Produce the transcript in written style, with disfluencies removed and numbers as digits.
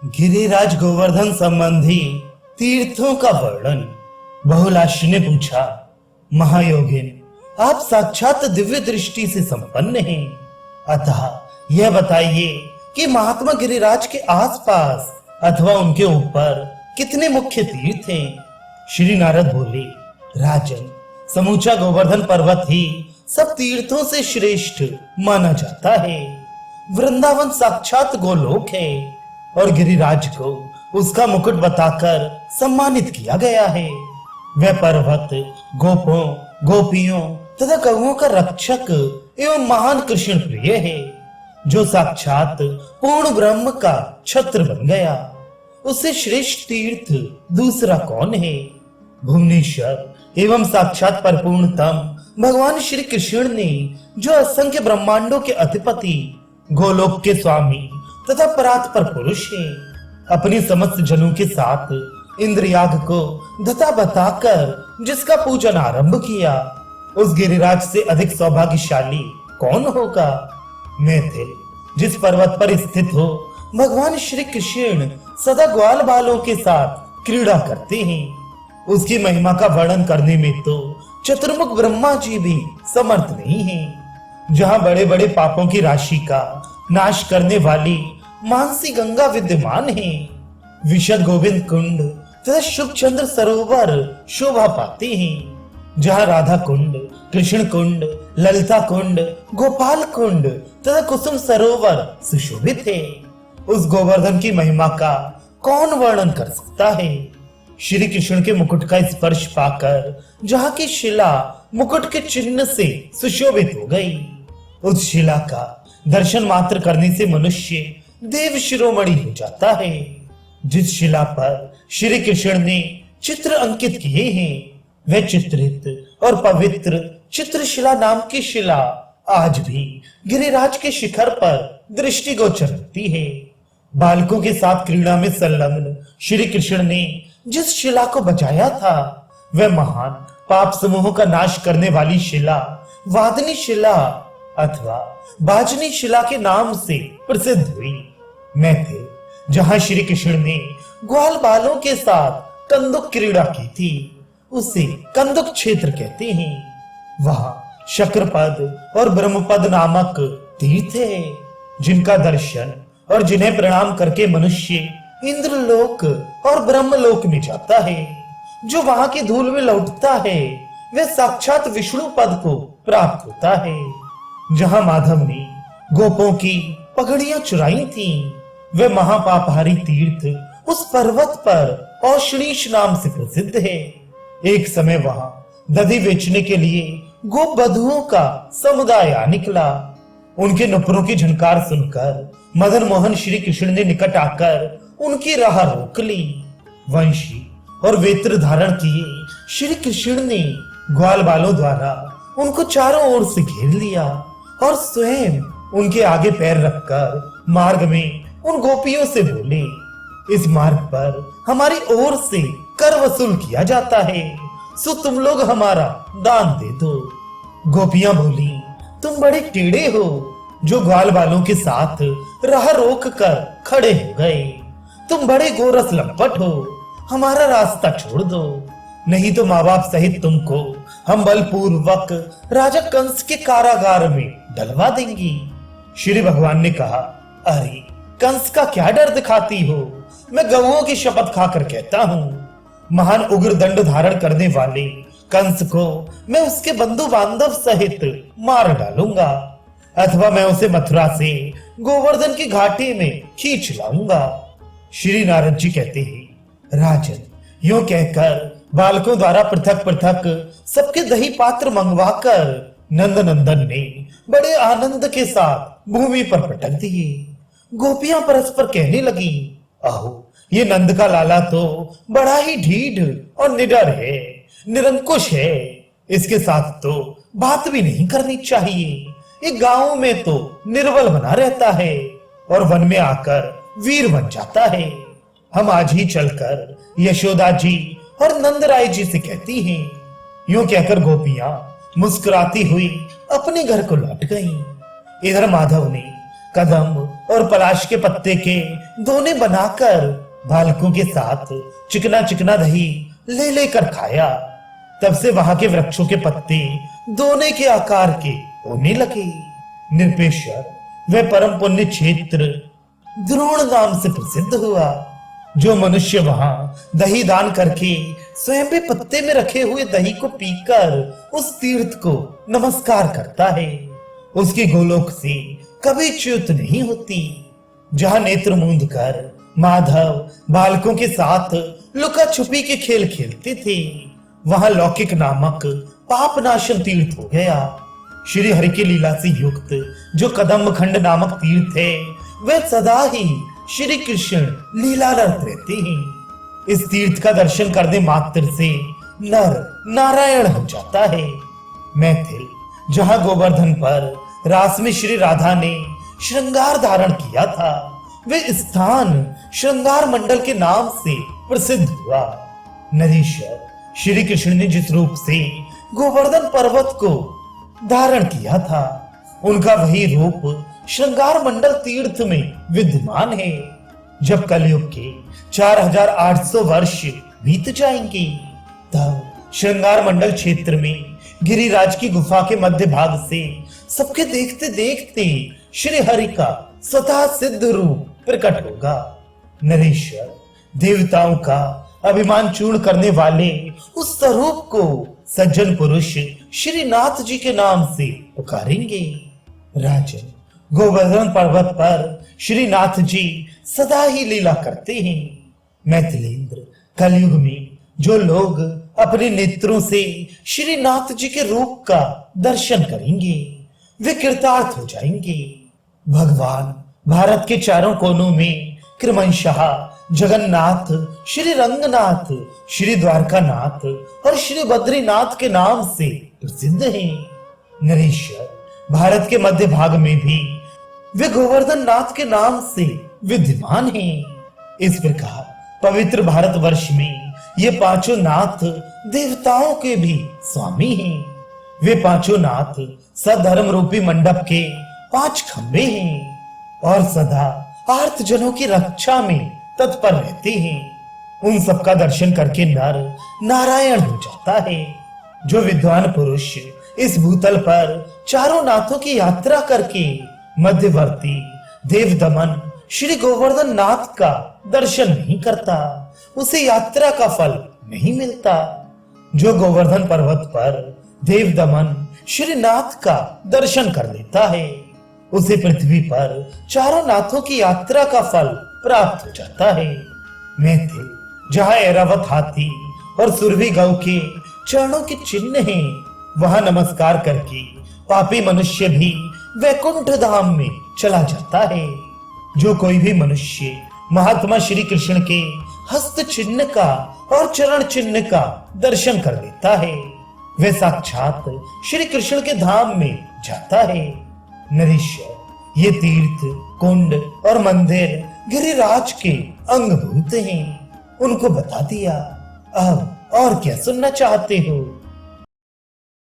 गिरिराज गोवर्धन संबंधी तीर्थों का वर्णन। बहुलाश ने पूछा, महायोगिन, आप साक्षात दिव्य दृष्टि से संपन्न हैं, अतः यह बताइए कि महात्मा गिरिराज के आसपास अथवा उनके ऊपर कितने मुख्य तीर्थ हैं? श्री नारद बोले, राजन, समूचा गोवर्धन पर्वत ही सब तीर्थों से श्रेष्ठ माना जाता है। वृंदावन साक्षात गोलोक है और गिरिराज को उसका मुकुट बताकर सम्मानित किया गया है। वह पर्वत गोपों, गोपियों तथा गौओं का रक्षक एवं महान कृष्ण प्रिय है, जो साक्षात पूर्ण ब्रह्म का छत्र बन गया। उससे श्रेष्ठ तीर्थ दूसरा कौन है? भुवनेश्वर एवं साक्षात परिपूर्णतम भगवान श्री कृष्ण ने, जो असंख्य ब्रह्मांडों के अधिपति, गोलोक के स्वामी तथा परात्पर पुरुष है, अपनी समस्त जनों के साथ इंद्रयाग को धता बताकर जिसका पूजन आरंभ किया, उस गिरिराज से अधिक सौभाग्यशाली कौन होगा? मैं थे जिस पर्वत पर स्थित हो भगवान श्री कृष्ण सदा ग्वाल बालों के साथ क्रीड़ा करते हैं, उसकी महिमा का वर्णन करने में तो चतुर्मुख ब्रह्मा जी भी समर्थ नहीं हैं। जहां बड़े बड़े पापों की राशि का नाश करने वाली मानसी गंगा विद्यमान है, विशद गोविंद कुंड तथा शुभ चंद्र सरोवर शोभा पाते हैं। जहां राधा कुंड, कृष्ण कुंड, ललिता कुंड, गोपाल कुंड तथा कुसुम सरोवर सुशोभित है, उस गोवर्धन की महिमा का कौन वर्णन कर सकता है? श्री कृष्ण के मुकुट का स्पर्श पाकर जहां की शिला मुकुट के चिन्ह से सुशोभित हो गई, उस शिला का दर्शन मात्र करने से मनुष्य देव शिरोमणि हो जाता है। जिस शिला पर श्री कृष्ण ने चित्र अंकित किए हैं, वह चित्रित और पवित्र चित्रशिला नाम की शिला आज भी गिरिराज के शिखर पर दृष्टिगोचर होती है। बालकों के साथ क्रीड़ा में संलग्न श्री कृष्ण ने जिस शिला को बचाया था, वह महान पाप समूहों का नाश करने वाली शिला वादनी शिला अथवा बाजनी शिला के नाम से प्रसिद्ध हुई। मैं थे जहां श्री कृष्ण ने ग्वाल बालों के साथ कंदुक क्रीड़ा की थी, उसे कंदुक क्षेत्र कहते हैं। वहां शक्रपद और ब्रह्मपद नामक तीर्थ है, जिनका दर्शन और जिन्हें प्रणाम करके मनुष्य इंद्रलोक और ब्रह्मलोक में जाता है। जो वहां की धूल में लौटता है, वह साक्षात विष्णु पद को प्राप्त होता है। जहां माधव ने गोपों की पगड़ियां चुराई थीं, वह महापापहारी तीर्थ उस पर्वत पर औषणीश नाम से प्रसिद्ध है। एक समय वहां दधि बेचने के लिए गोप बधुओं का समुदाय आ निकला। उनके नुपुरों की झनकार सुनकर मदन मोहन श्री कृष्ण ने निकट आकर उनकी राह रोक ली। वंशी और वेत्र धारण किए श्री कृष्ण ने ग्वाल बालों द्वारा उनको चारों ओर से घेर लिया और स्वयं उनके आगे पैर रखकर मार्ग में उन गोपियों से बोले, इस मार्ग पर हमारी ओर से कर वसूल किया जाता है, सो तुम लोग हमारा दान दे दो। गोपियां बोली, तुम बड़े टेढ़े हो, जो ग्वाल बालों के साथ राह रोक कर खड़े हो गए। तुम बड़े गोरस लंपट हो, हमारा रास्ता छोड़ दो, नहीं तो माँ बाप सहित तुमको हम बलपूर्वक राजा कंस के कारागार में डलवा देंगी। श्री भगवान ने कहा, अरे कंस का क्या डर दिखाती हो? मैं गौओं की शपथ खाकर कहता हूँ, महान उग्र दंड धारण करने वाले कंस को मैं उसके बंधु बांधव सहित मार डालूंगा, अथवा मैं उसे मथुरा से गोवर्धन की घाटी में खींच लाऊंगा। श्री नारद जी कहते हैं, राजन, यूं कहकर बालकों द्वारा पृथक पृथक सबके दही पात्र मंगवाकर नंद नंदन ने बड़े आनंद के साथ भूमि पर पटक दिए। गोपियां परस्पर कहने लगी, अहो, ये नंद का लाला तो बड़ा ही ढीठ और निडर है, निरंकुश है, इसके साथ तो बात भी नहीं करनी चाहिए। ये गांव में तो निर्बल बना रहता है और वन में आकर वीर बन जाता है। हम आज ही चलकर यशोदा जी और नंदराय जी से कहती हैं। यूं कहकर गोपियां मुस्कुराती हुई अपने घर को लौट गईं। इधर माधव ने कदम और पलाश के पत्ते के दोने बनाकर बालकों के साथ चिकना चिकना दही ले लेकर खाया। तब से वहां के वृक्षों के पत्ते दोने के आकार के होने लगे। निरपेश्वर वह परम पुण्य क्षेत्र द्रोण नाम से प्रसिद्ध हुआ। जो मनुष्य वहां दही दान करके स्वयं भी पत्ते में रखे हुए दही को पीकर उस तीर्थ को नमस्कार करता है, उसकी गोलोक से कभी च्युत नहीं होती। जहां नेत्र मूंद कर माधव बालकों के साथ लुका छुपी के खेल खेलते थे, वहां लौकिक नामक पापनाशन तीर्थ हो गया। श्री हरि की लीला से युक्त जो कदम्ब खंड नामक तीर्थ है, वह सदा ही श्री कृष्ण लीलारत रहते हैं। इस तीर्थ का दर्शन करने मात्र से नर नारायण हो जाता है। मैथिल, जहां गोवर्धन पर रास में श्री राधा ने श्रृंगार धारण किया था, वे स्थान श्रृंगार मंडल के नाम से प्रसिद्ध हुआ। नरेश्वर, श्री कृष्ण ने जिस रूप से गोवर्धन पर्वत को धारण किया था, उनका वही रूप श्रृंगार मंडल तीर्थ में विद्यमान है। जब कलयुग के 4800 वर्ष बीत जाएंगे, तब श्रृंगार मंडल क्षेत्र में गिरिराज की गुफा के मध्य भाग से सबके देखते देखते श्री हरि का स्वतः सिद्ध रूप प्रकट होगा। नरेश्वर, देवताओं का अभिमान चूर्ण करने वाले उस स्वरूप को सज्जन पुरुष श्रीनाथ जी के नाम से पुकारेंगे। राजन, गोवर्धन पर्वत पर श्रीनाथ जी सदा ही लीला करते हैं। मैथिलेंद्र, कलयुग में जो लोग अपने नेत्रों से श्रीनाथ जी के रूप का दर्शन करेंगे, वे कृतार्थ हो जाएंगे। भगवान भारत के चारों कोनों में क्रमशः जगन्नाथ, श्री रंगनाथ, श्री द्वारकानाथ और श्री बद्रीनाथ के नाम से प्रसिद्ध हैं। नरेश्वर, भारत के मध्य भाग में भी वे गोवर्धन नाथ के नाम से विद्यमान हैं। इस प्रकार पवित्र भारतवर्ष में ये पांचों नाथ देवताओं के भी स्वामी हैं। वे पांचों नाथ सधर्म रूपी मंडप के 5 खंबे हैं और सदा आर्त जनों की रक्षा में तत्पर रहते हैं। उन सबका दर्शन करके नर नारायण हो जाता है। जो विद्वान पुरुष इस भूतल पर चारों नाथों की यात्रा करके मध्यवर्ती देव दमन श्री गोवर्धन नाथ का दर्शन नहीं करता, उसे यात्रा का फल नहीं मिलता। जो गोवर्धन पर्वत पर देव दमन श्री नाथ का दर्शन कर लेता है, उसे पृथ्वी पर चारों नाथों की यात्रा का फल प्राप्त हो जाता है। मैथिल, जहां ऐरावत हाथी और सुरभि गौ के चरणों के चिन्ह हैं, वहां नमस्कार करके पापी मनुष्य भी वैकुंठ धाम में चला जाता है। जो कोई भी मनुष्य महात्मा श्री कृष्ण के हस्त चिन्ह का और चरण चिन्ह का दर्शन कर लेता है, वह साक्षात श्री कृष्ण के धाम में जाता है। नरेश्वर, ये तीर्थ, कुंड और मंदिर गिरिराज के अंगभूत हैं। उनको बता दिया। अब और क्या सुनना चाहते हो?